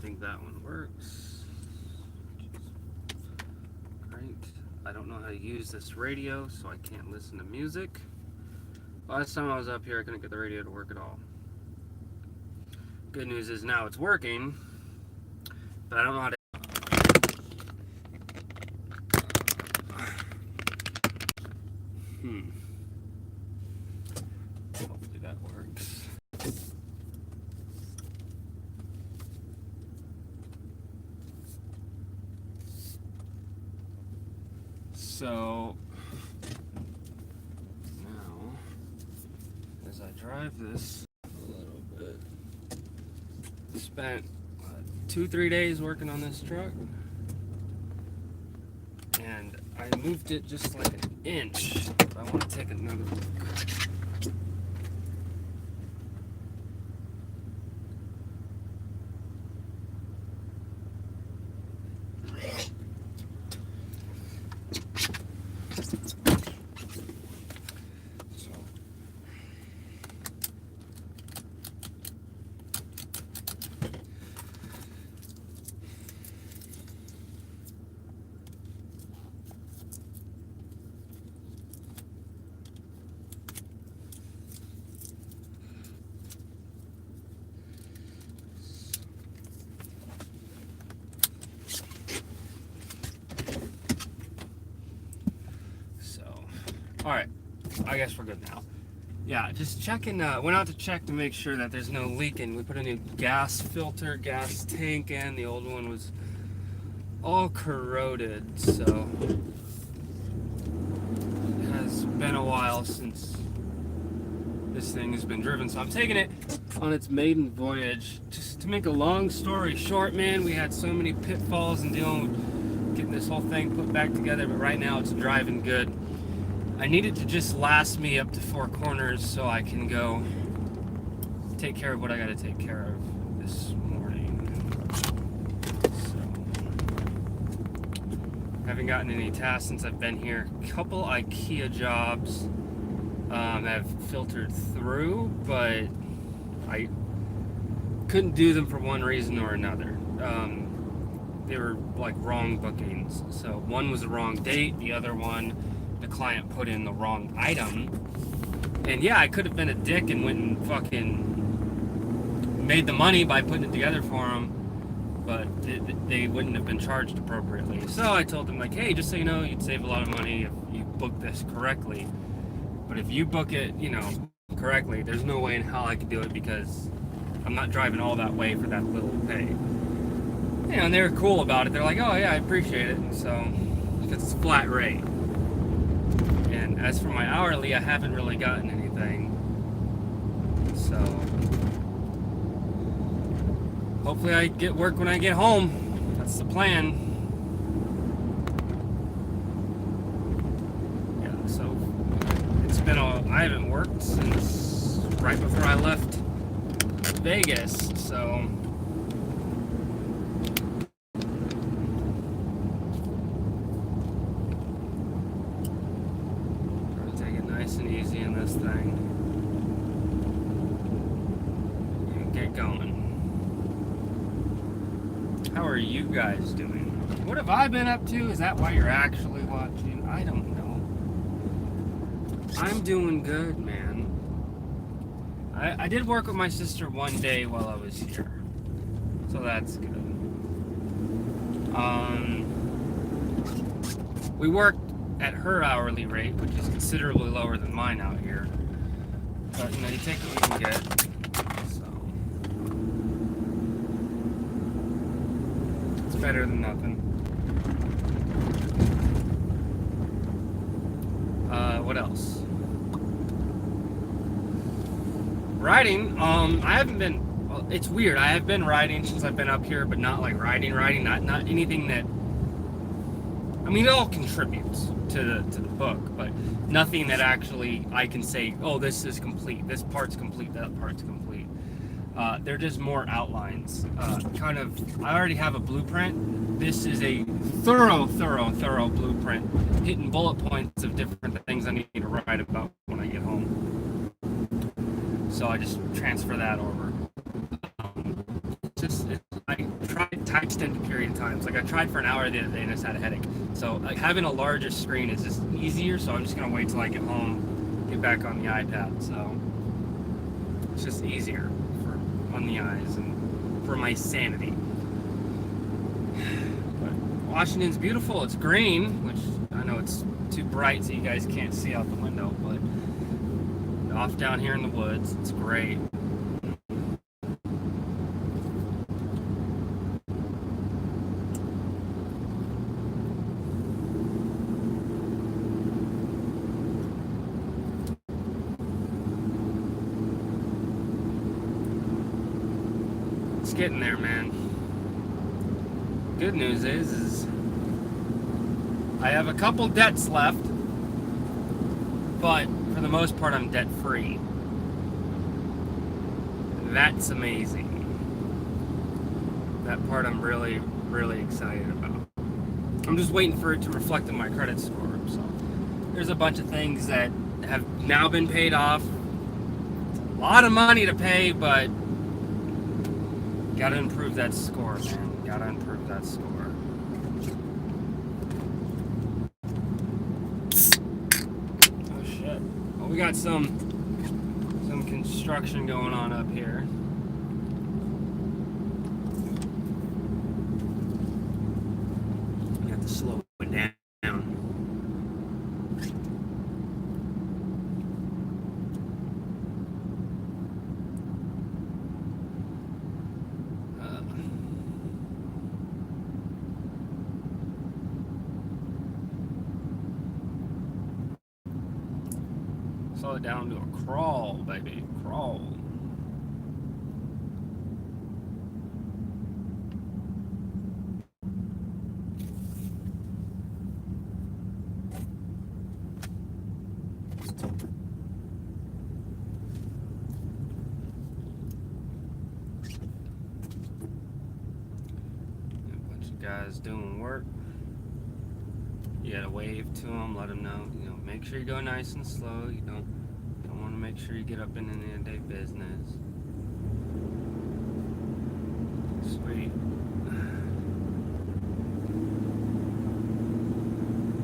think that one works. Great. I don't know how to use this radio, so I can't listen to music. Last time I was up here, I couldn't get the radio to work at all. Good news is now it's working, but I don't know how to. Hopefully that works. So now, as I drive this a little bit, spent 2-3 days working on this truck, and I moved it just like an inch. I want to take another look. All right, I guess we're good now. Yeah, just checking, went out to check to make sure that there's no leaking. We put a new gas filter, gas tank in. The old one was all corroded, so it has been a while since this thing has been driven. So I'm taking it on its maiden voyage. Just to make a long story short, man, we had so many pitfalls and dealing with getting this whole thing put back together, but right now it's driving good. I need it to just last me up to Four Corners so I can go take care of what I got to take care of this morning. So, haven't gotten any tasks since I've been here. A couple IKEA jobs have filtered through, but I couldn't do them for one reason or another. They were like wrong bookings. So one was the wrong date, the other one the client put in the wrong item. And yeah, I could have been a dick and went and fucking made the money by putting it together for them, but they wouldn't have been charged appropriately. So I told them, like, hey, just so you know, you'd save a lot of money if you book this correctly. But if you book it, you know, correctly, there's no way in hell I could do it because I'm not driving all that way for that little pay. You know, and they were cool about it. They're like, oh yeah, I appreciate it. And so, because it's flat rate. And as for my hourly, I haven't really gotten anything. So, hopefully I get work when I get home. That's the plan. Yeah, so it's been I haven't worked since right before I left Vegas, so nice and easy in this thing and get going. How are you guys doing? What have I been up to? Is that why you're actually watching? I don't know. I'm doing good, man. I did work with my sister one day while I was here, so that's good. We worked at her hourly rate, which is considerably lower than mine out here. But, you know, you take what you can get. So, it's better than nothing. What else? Riding, I haven't been, well, it's weird. I have been riding since I've been up here, but not like riding, not anything that, I mean, it all contributes to the book, but nothing that actually I can say, oh, this is complete, this part's complete, that part's complete. They're just more outlines. Kind of, I already have a blueprint. This is a thorough blueprint, hitting bullet points of different things I need to write about when I get home. So I just transfer that over. I tried time extended period of times. Like I tried for an hour the other day and I just had a headache. So like having a larger screen is just easier. So I'm just gonna wait till I get home, get back on the iPad. So it's just easier on the eyes and for my sanity. But Washington's beautiful. It's green, which I know it's too bright so you guys can't see out the window, but off down here in the woods, it's great. It's getting there, man. Good news is I have a couple debts left, but for the most part I'm debt free. That's amazing. That part I'm really, really excited about. I'm just waiting for it to reflect on my credit score. So there's a bunch of things that have now been paid off. It's a lot of money to pay, but gotta improve that score, man. Gotta improve that score. Oh shit. Well, we got some construction going on up here. We have to slow it down. Slow it down to a crawl, baby. Crawl. A bunch of guys doing work. You gotta wave to them, let them know, make sure you go nice and slow. You don't want to make sure you get up in the day business. Sweet.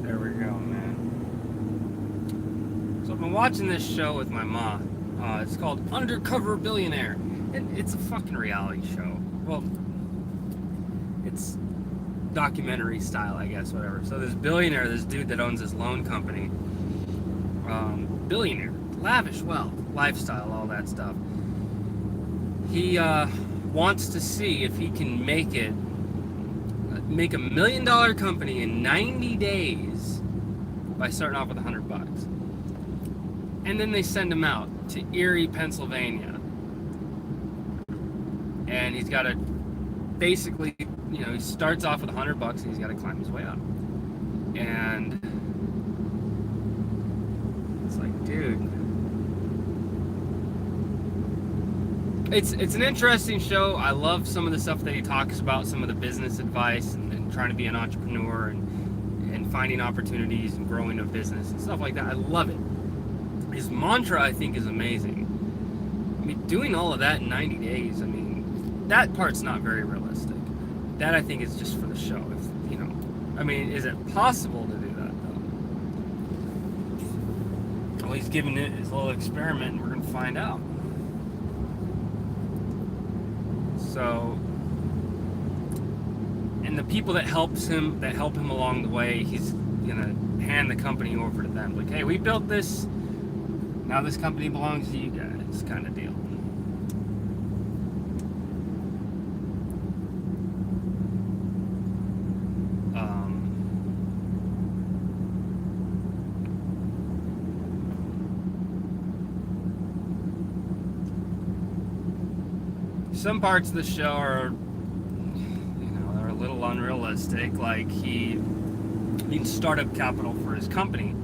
There we go, man. So I've been watching this show with my mom. It's called Undercover Billionaire. And it's a fucking reality show. Well, it's documentary style, I guess, whatever. So this billionaire, this dude that owns this loan company, billionaire, lavish wealth, lifestyle, all that stuff. He wants to see if he can make $1 million company in 90 days by starting off with $100. And then they send him out to Erie, Pennsylvania. And he's got to basically, he starts off with $100 and he's got to climb his way up. And it's like, dude, it's an interesting show. I love some of the stuff that he talks about, some of the business advice and trying to be an entrepreneur and finding opportunities and growing a business and stuff like that. I love it. His mantra, I think, is amazing. I mean, doing all of that in 90 days, that part's not very realistic. That, I think, is just for the show. Is it possible to do that, though? Well, he's giving it his little experiment, and we're going to find out. So, and the people that help him along the way, he's going to hand the company over to them. Like, hey, we built this, now this company belongs to you guys, kind of deal. Some parts of the show are, they're a little unrealistic. Like he needs startup capital for his company,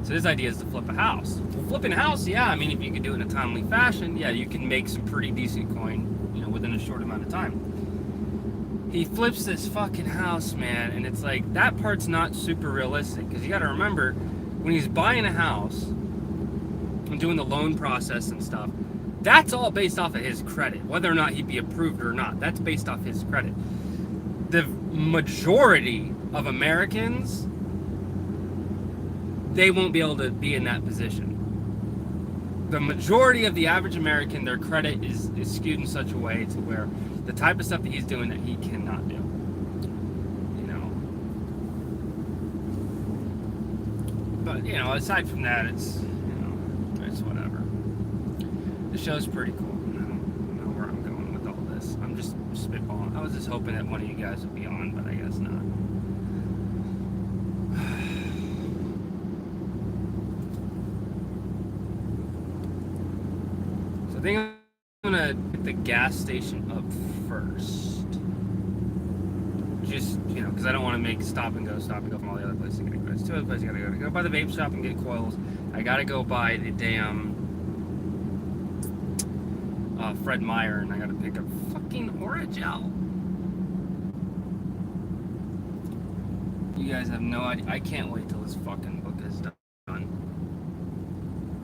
so his idea is to flip a house. Well, flipping a house, yeah, if you can do it in a timely fashion, yeah, you can make some pretty decent coin, within a short amount of time. He flips this fucking house, man, and it's like that part's not super realistic because you got to remember when he's buying a house and doing the loan process and stuff. That's all based off of his credit. Whether or not he'd be approved or not, that's based off his credit. The majority of Americans, they won't be able to be in that position. The majority of the average American, their credit is skewed in such a way to where the type of stuff that he's doing that he cannot do. You know. But, you know, aside from that, it's, you know, it's whatever. The show's pretty cool. I don't know where I'm going with all this. I'm just spitballing. I was just hoping that one of you guys would be on, but I guess not. So I think I'm gonna hit the gas station up first. Just, you know, because I don't want to make stop and go from all the other places I gotta go. There's 2 other places I gotta go by the vape shop and get coils. I gotta go by the damn Fred Meyer, and I gotta pick up fucking Orajel. You guys have no idea. I can't wait till this fucking book is done.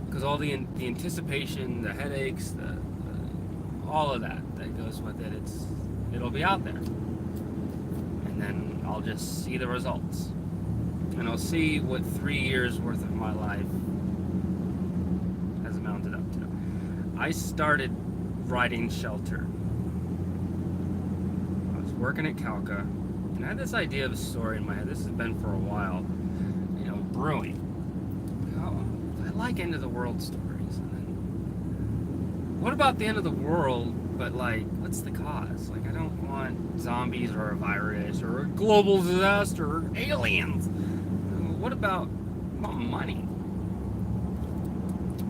Because all the anticipation, the headaches, the all of that goes with it, it'll be out there. And then I'll just see the results. And I'll see what 3 years worth of my life has amounted up to. I started writing Shelter. I was working at Calca, and I had this idea of a story in my head. This has been for a while, you know, brewing. Oh, I like end of the world stories. And then, what about the end of the world, but like, what's the cause? Like, I don't want zombies or a virus or a global disaster or aliens. What about money?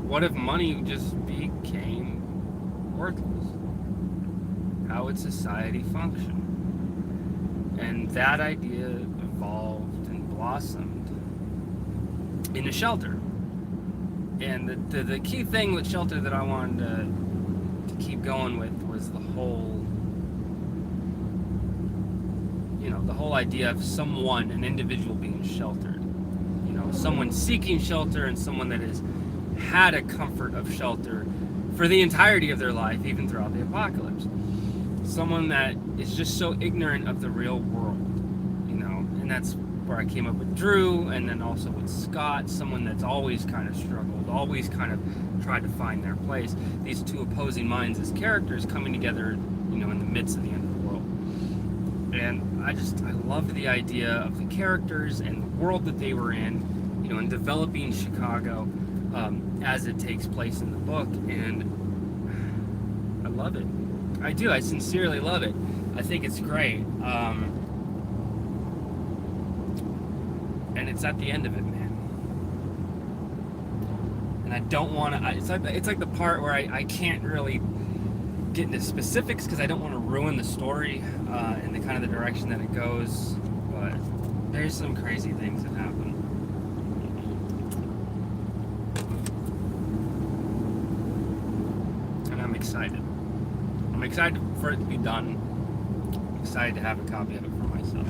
What if money just became worthless? How would society function? And that idea evolved and blossomed into Shelter. And the key thing with Shelter that I wanted to keep going with was the whole, you know, the whole idea of someone, an individual being sheltered. You know, someone seeking shelter and someone that has had a comfort of shelter for the entirety of their life, even throughout the apocalypse. Someone that is just so ignorant of the real world, you know, and that's where I came up with Drew, and then also with Scott, someone that's always kind of struggled, always kind of tried to find their place. These 2 opposing minds as characters coming together, you know, in the midst of the end of the world. And I loved the idea of the characters and the world that they were in, you know, and developing Chicago as it takes place in the book, and I love it. I do. I sincerely love it. I think it's great. And it's at the end of it, man. And I don't want to. It's like the part where I can't really get into specifics because I don't want to ruin the story and the kind of the direction that it goes. But there's some crazy things that happen. I'm excited for it to be done. I'm excited to have a copy of it for myself.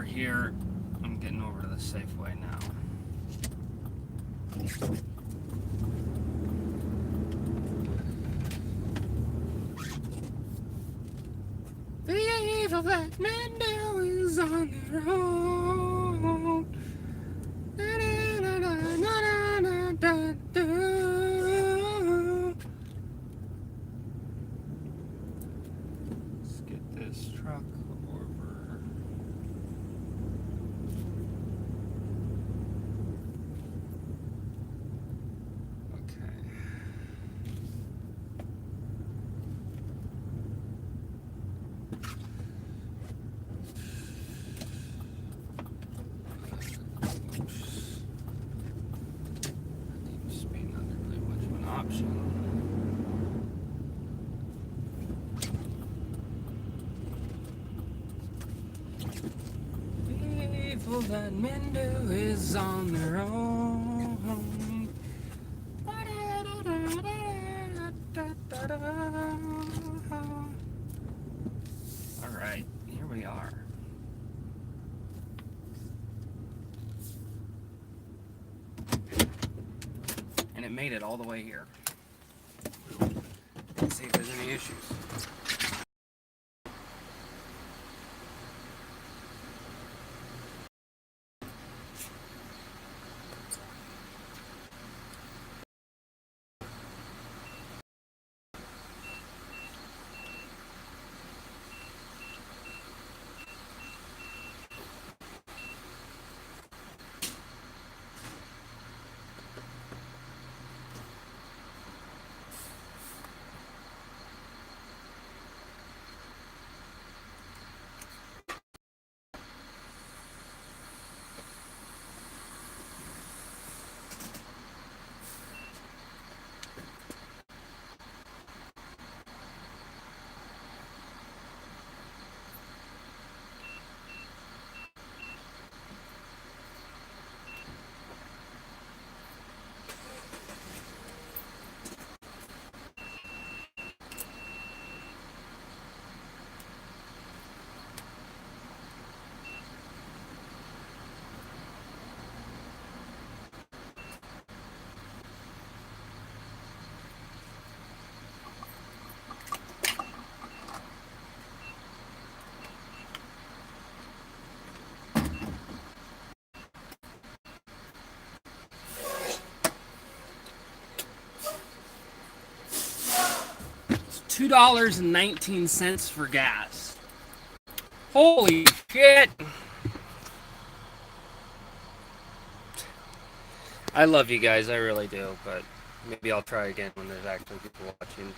Here, I'm getting over to the Safeway now. The evil black man now is on the road. truck over. Okay. Speed not really much of an option. Evil that men do is on their own. All right, here we are. And it made it all the way here. Let's see if there's any issues. $2.19 for gas. Holy shit! I love you guys, I really do, but maybe I'll try again when there's actually people watching.